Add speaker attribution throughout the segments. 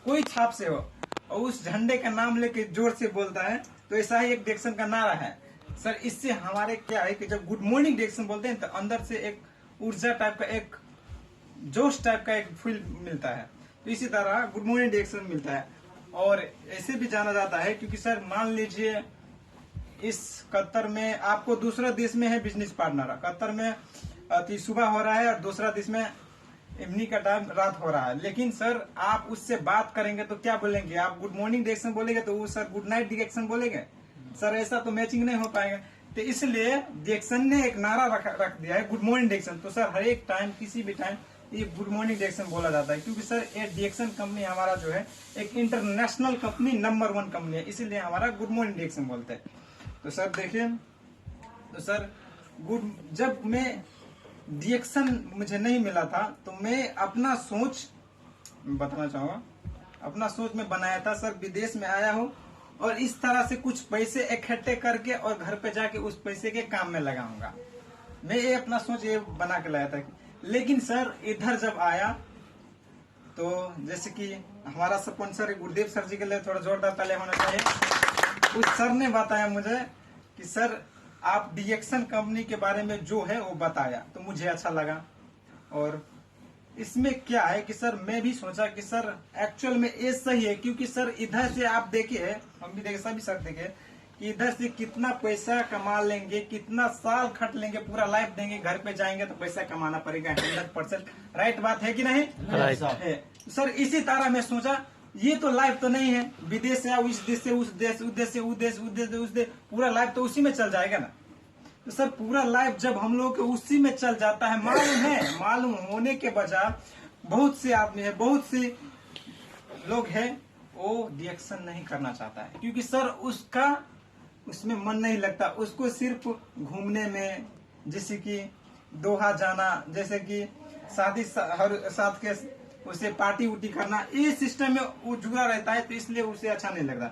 Speaker 1: कोई छाप से हो और उस झंडे का नाम लेके जोर से बोलता है, तो ऐसा ही एक डिएक्शन का नारा है सर। इससे हमारे क्या है कि जब गुड मॉर्निंग डिएक्शन बोलते हैं तो अंदर से एक ऊर्जा टाइप का, एक जोश टाइप का एक फील मिलता है। तो इसी तरह गुड मॉर्निंग डिएक्शन मिलता है। और ऐसे भी जाना जाता है क्योंकि सर मान लीजिए इस कतर में आपको दूसरा देश में है बिजनेस पार्टनर, कतर में सुबह हो रहा है और दूसरा देश में इवनिंग का टाइम रात हो रहा है, लेकिन सर आप उससे बात करेंगे तो क्या बोलेंगे? आप गुड मॉर्निंग डिएक्शन बोलेंगे तो वो सर गुड नाइट डिएक्शन बोलेंगे सर, ऐसा तो मैचिंग नहीं हो पाएगा। तो इसलिए डिएक्शन ने एक नारा रख दिया है गुड मॉर्निंग डिएक्शन। तो सर हर एक टाइम किसी भी टाइम ये गुड मॉर्निंग डिएक्शन बोला जाता है, क्योंकि सर ये डिएक्शन कंपनी हमारा जो है एक इंटरनेशनल कंपनी, नंबर 1 कंपनी है, इसीलिए हमारा गुड मॉर्निंग डिएक्शन बोलते हैं। तो सर देखिए, तो सर जब मैं डिएक्शन मुझे नहीं मिला था तो मैं अपना सोच बताना चाहूंगा, अपना सोच में बनाया था सर, विदेश में आया हूँ और इस तरह से कुछ पैसे इकट्ठे करके और घर पे जाके उस पैसे के काम में लगाऊंगा। मैं ये अपना सोच ये बना के लाया था। लेकिन सर इधर जब आया तो जैसे कि हमारा स्पॉन्सर गुरुदेव सर जी के लिए थोड़ा जोरदार ताली होना चाहिए। उस सर ने बताया मुझे कि सर आप डिएक्शन कंपनी के बारे में जो है वो बताया, तो मुझे अच्छा लगा। और इसमें क्या है कि सर मैं भी सोचा कि सर एक्चुअल में ये सही है, क्योंकि सर इधर से आप देखिए, हम भी देखे, सभी सर देखे कि इधर से कितना पैसा कमा लेंगे, कितना साल खट लेंगे, पूरा लाइफ देंगे, घर पे जाएंगे तो पैसा कमाना पड़ेगा 100%। राइट बात है कि नहीं?
Speaker 2: राइट
Speaker 1: है सर। इसी तरह मैं सोचा ये तो लाइफ तो नहीं है, विदेश से आओ, इस देश से उस देश, उस देश से उस देश, उस देश से उस देश, पूरा लाइफ तो उसी में चल जाएगा ना। तो सर पूरा लाइफ जब हम लोग उसी में चल जाता है, मालूम होने के बजाय बहुत से आदमी है, बहुत से लोग हैं वो डिएक्शन नहीं करना चाहता है, क्योंकि सर उसका उसमें मन नहीं लगता, उसको सिर्फ घूमने में, जैसे कि दोहा जाना, जैसे कि शादी साथ के उसे पार्टी उटी करना, ये सिस्टम में वो जुड़ा रहता है, तो इसलिए उसे अच्छा नहीं लगता।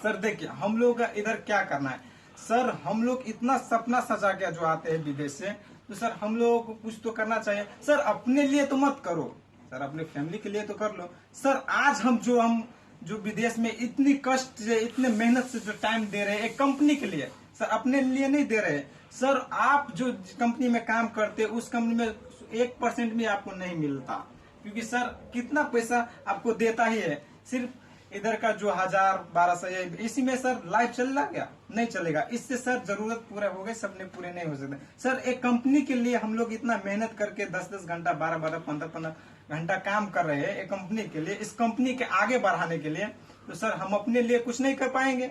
Speaker 1: सर देखिए हम लोग का इधर क्या करना है सर, हम लोग इतना सपना सजा के जो आते हैं विदेश से, तो सर हम लोगों को कुछ तो करना चाहिए। सर अपने लिए तो मत करो सर, अपने फैमिली के लिए तो कर लो सर। आज हम जो विदेश में इतनी कष्ट से, इतने मेहनत से जो टाइम दे रहे हैं एक कंपनी के लिए, सर अपने लिए नहीं दे रहे सर। आप जो कंपनी में काम करते हैं उस कंपनी में 1% भी आपको नहीं मिलता, क्योंकि सर कितना पैसा आपको देता ही है, सिर्फ इधर का जो 1000-1200 इसी में सर लाइफ चल गया, नहीं चलेगा। इससे सर जरूरत पूरा हो गए, सपने पूरे नहीं हो सकते सर। एक कंपनी के लिए हम लोग इतना मेहनत करके 10-10 घंटा, 12-12, 15-15 घंटा काम कर रहे हैं एक कंपनी के लिए, इस कंपनी के आगे बढ़ाने के लिए, तो सर हम अपने लिए कुछ नहीं कर पाएंगे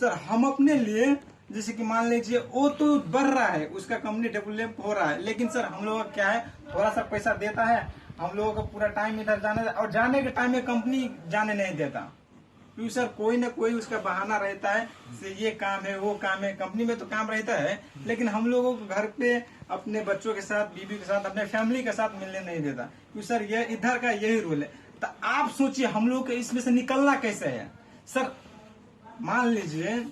Speaker 1: सर। हम अपने लिए, जैसे कि मान लीजिए वो तो बढ़ रहा है, उसका कंपनी डेवलप हो रहा है, लेकिन सर हम लोग का क्या है, थोड़ा सा पैसा देता है, हम लोगों का पूरा टाइम इधर जाने, और जाने के टाइम में कंपनी जाने नहीं देता, क्योंकि सर कोई ना कोई उसका बहाना रहता है, से ये काम है वो काम है। कंपनी में तो काम रहता है, लेकिन हम लोगों को घर पे अपने बच्चों के साथ, बीवी के साथ, अपने फैमिली के साथ मिलने नहीं देता, क्योंकि सर ये इधर का यही रूल है। तो आप सोचिए हम लोग को इसमें से निकलना कैसे है सर। मान लीजिए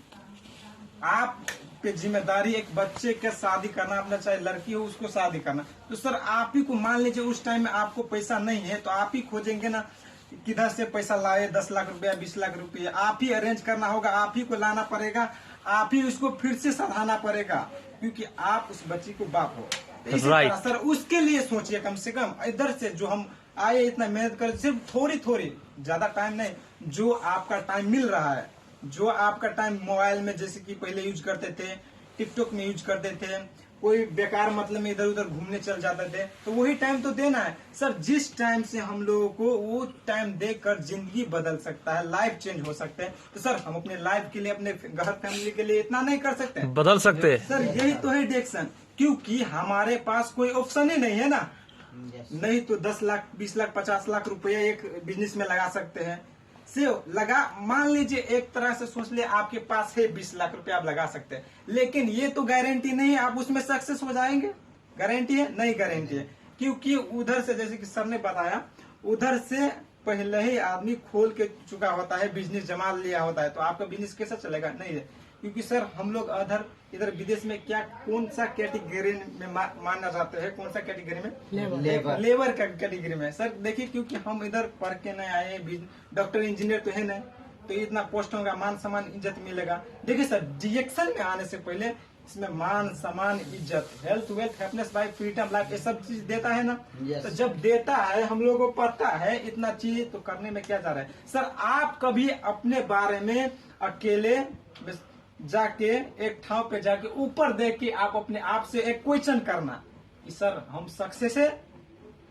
Speaker 1: आप पे जिम्मेदारी एक बच्चे के शादी करना, अपना चाहे लड़की हो उसको शादी करना, तो सर आप ही को, मान लीजिए उस टाइम में आपको पैसा नहीं है, तो आप ही खोजेंगे ना किधर से पैसा लाए, 10 लाख रुपया, 20 लाख रुपया, आप ही अरेंज करना होगा, आप ही को लाना पड़ेगा, आप ही उसको फिर से सधाना पड़ेगा, क्योंकि आप उस बच्ची को बाप हो। तो इसी तरह सर उसके लिए सोचिए, कम से कम इधर से जो हम आए, इतना मेहनत कर, सिर्फ थोड़ी ज्यादा टाइम नहीं, जो आपका टाइम मिल रहा है, जो आपका टाइम मोबाइल में जैसे कि पहले यूज करते थे, टिकटॉक में यूज करते थे, कोई बेकार मतलब में इधर उधर घूमने चल जाते थे, तो वही टाइम तो देना है सर। जिस टाइम से हम लोगों को वो टाइम देकर जिंदगी बदल सकता है, लाइफ चेंज हो सकते हैं, तो सर हम अपने लाइफ के लिए, अपने घर फैमिली के लिए इतना नहीं कर सकते,
Speaker 2: बदल सकते
Speaker 1: सर। यही तो है डिएक्शन, क्योंकि हमारे पास कोई ऑप्शन ही नहीं है ना। नहीं तो 10 लाख, 20 लाख, 50 लाख रुपया एक बिजनेस में लगा सकते हैं, से लगा, मान लीजिए एक तरह से सोच ले आपके पास है 20 लाख रुपया, आप लगा सकते हैं, लेकिन ये तो गारंटी नहीं है आप उसमें सक्सेस हो जाएंगे। गारंटी है? नहीं गारंटी है, क्योंकि उधर से, जैसे कि सर ने बताया, उधर से पहले ही आदमी खोल के चुका होता है, बिजनेस जमा लिया होता है, तो आपका बिजनेस कैसा चलेगा? नहीं है, क्योंकि सर हम लोग इधर विदेश में क्या कौन सा कैटेगरी में मानना चाहते हैं, कौन सा कैटेगरी में? लेबर का कैटेगरी में। सर देखिए, क्योंकि हम इधर पढ़ के नहीं आए, डॉक्टर इंजीनियर तो है नहीं, तो इतना पोस्ट होगा, मान सम्मान इज्जत मिलेगा। देखिए सर, डिएक्शन में आने से पहले इसमें मान सम्मान इज्जत, health wealth happiness life freedom life, ये सब चीज देता है ना। तो जब देता है, हम लोगों को पता है इतना चीज, तो करने में क्या जा रहा है? सर आप कभी अपने बारे में अकेले जाके एक ठाव पे जाके ऊपर देख के आप अपने आप से एक क्वेश्चन करना कि सर हम सक्सेस है,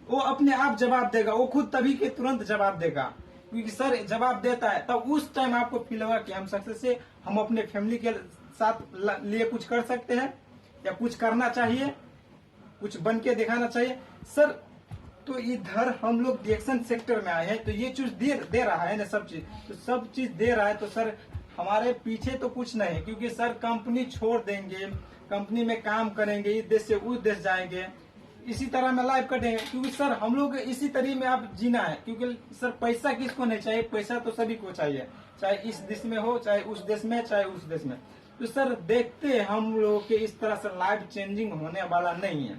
Speaker 1: वो अपने आप जवाब देगा, वो खुद तभी के तुरंत जवाब देगा। क्योंकि सर जवाब देता है तब उस टाइम आपको फील होगा कि हम सक्सेस है, हम अपने फैमिली के साथ लिए कुछ कर सकते हैं या कुछ करना चाहिए, कुछ बन के दिखाना चाहिए। सर तो इधर हम लोग डिएक्शन सेक्टर में आए हैं, तो ये चीज दे रहा है ना, सब चीज, तो सब चीज दे रहा है। तो सर हमारे पीछे तो कुछ नहीं है, क्योंकि सर कंपनी छोड़ देंगे, कंपनी में काम करेंगे, इस देश से उस देश जाएंगे, इसी तरह में लाइफ कटेंगे। क्योंकि सर हम लोग इसी तरीके में आप जीना है, क्योंकि सर पैसा किसको नहीं चाहिए? पैसा तो सभी को चाहिए, चाहे इस देश में हो, चाहे उस देश में, चाहे उस देश में। तो सर देखते हैं हम लोग के इस तरह से लाइफ चेंजिंग होने वाला नहीं है।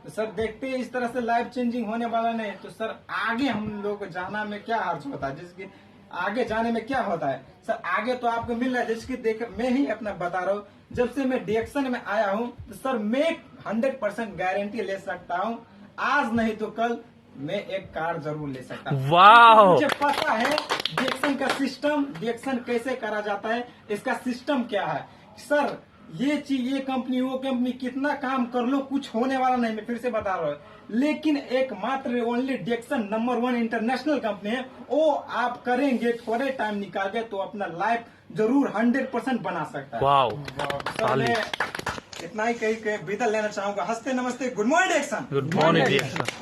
Speaker 1: तो सर देखते हैं इस तरह से लाइफ चेंजिंग होने वाला नहीं है, तो सर आगे हम लोग को जाना में क्या हर्ज होता है? जैसे कि आगे जाने में क्या होता है सर, आगे तो आपको मिल रहा है। जैसे कि देख, मैं ही अपना बता रहा हूँ, जब से मैं डिएक्शन में आया हूँ, तो सर मैं 100% गारंटी ले सकता हूँ, आज नहीं तो कल मैं एक कार जरूर ले सकता हूँ।
Speaker 2: वाह,
Speaker 1: मुझे पता है डिएक्शन का सिस्टम, डिएक्शन कैसे करा जाता है, इसका सिस्टम क्या है। सर ये चीज, ये कंपनी, वो कंपनी, कितना काम कर लो, कुछ होने वाला नहीं, मैं फिर से बता रहा हूँ। लेकिन एकमात्र ओनली डिएक्शन नंबर 1 इंटरनेशनल कंपनी है, वो आप करेंगे, थोड़े टाइम निकाल के तो अपना लाइफ जरूर 100% बना सकता है।
Speaker 2: वाओ,
Speaker 1: सर मैं इतना ही कही के विदा लेना चाहूंगा। हंसते नमस्ते, गुड मॉर्निंग डिएक्शन।
Speaker 2: Good morning डिएक्शन।